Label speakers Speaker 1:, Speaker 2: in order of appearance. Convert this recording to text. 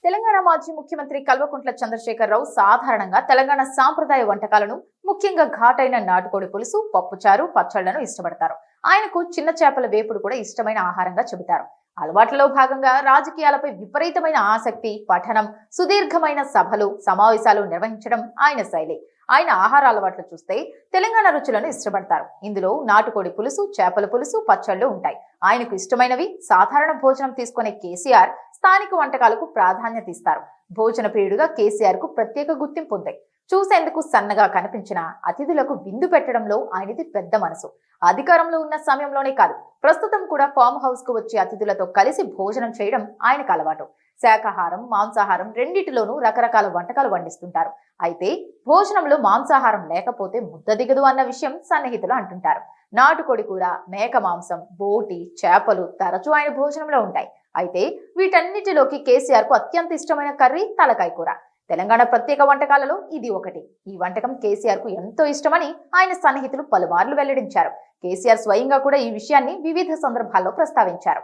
Speaker 1: తెలంగాణ మాజీ ముఖ్యమంత్రి కల్వకుంట్ల చంద్రశేఖరరావు సాధారణంగా తెలంగాణ సాంప్రదాయ వంటకాలను ముఖ్యంగా ఘాటైన నాటుకోడి పులుసు, పప్పుచారు, పచ్చళ్లను ఇష్టపడతారు. ఆయనకు చిన్న చేపల వేపుడు కూడా ఇష్టమైన ఆహారంగా చెబుతారు. అలవాట్లలో భాగంగా రాజకీయాలపై విపరీతమైన ఆసక్తి, పఠనం, సుదీర్ఘమైన సభలు, సమావేశాలు నిర్వహించడం ఆయన శైలి. ఆయన ఆహార అలవాట్లు చూస్తే తెలంగాణ రుచులను ఇష్టపడతారు. ఇందులో నాటుకోడి పులుసు, చేపల పులుసు, పచ్చళ్లు ఉంటాయి. ఆయనకు ఇష్టమైనవి. సాధారణ భోజనం తీసుకునే కేసీఆర్ స్థానిక వంటకాలకు ప్రాధాన్యత ఇస్తారు. భోజన ప్రియుడుగా కేసీఆర్ కు ప్రత్యేక గుర్తింపు ఉంది. చూసేందుకు సన్నగా కనిపించిన అతిథులకు విందు పెట్టడంలో ఆయనది పెద్ద మనసు. అధికారంలో ఉన్న సమయంలోనే కాదు, ప్రస్తుతం కూడా ఫామ్ హౌస్ కు వచ్చే అతిథులతో కలిసి భోజనం చేయడం ఆయనకు అలవాటు. శాకాహారం, మాంసాహారం రెండిటిలోనూ రకరకాల వంటకాలు వండిస్తుంటారు. అయితే భోజనంలో మాంసాహారం లేకపోతే ముద్ద దిగదు అన్న విషయం సన్నిహితులు అంటుంటారు. నాటుకోడి కూర, మేక మాంసం, బోటి, చేపలు తరచూ ఆయన భోజనంలో ఉంటాయి. అయితే వీటన్నిటిలోకి కేసీఆర్ కు అత్యంత ఇష్టమైన కర్రీ తలకాయ కూర. తెలంగాణ ప్రత్యేక వంటకాలలో ఇది ఒకటి. ఈ వంటకం కేసీఆర్ కు ఎంతో ఇష్టమని ఆయన సన్నిహితులు పలుమార్లు వెల్లడించారు. కేసీఆర్ స్వయంగా కూడా ఈ విషయాన్ని వివిధ సందర్భాల్లో ప్రస్తావించారు.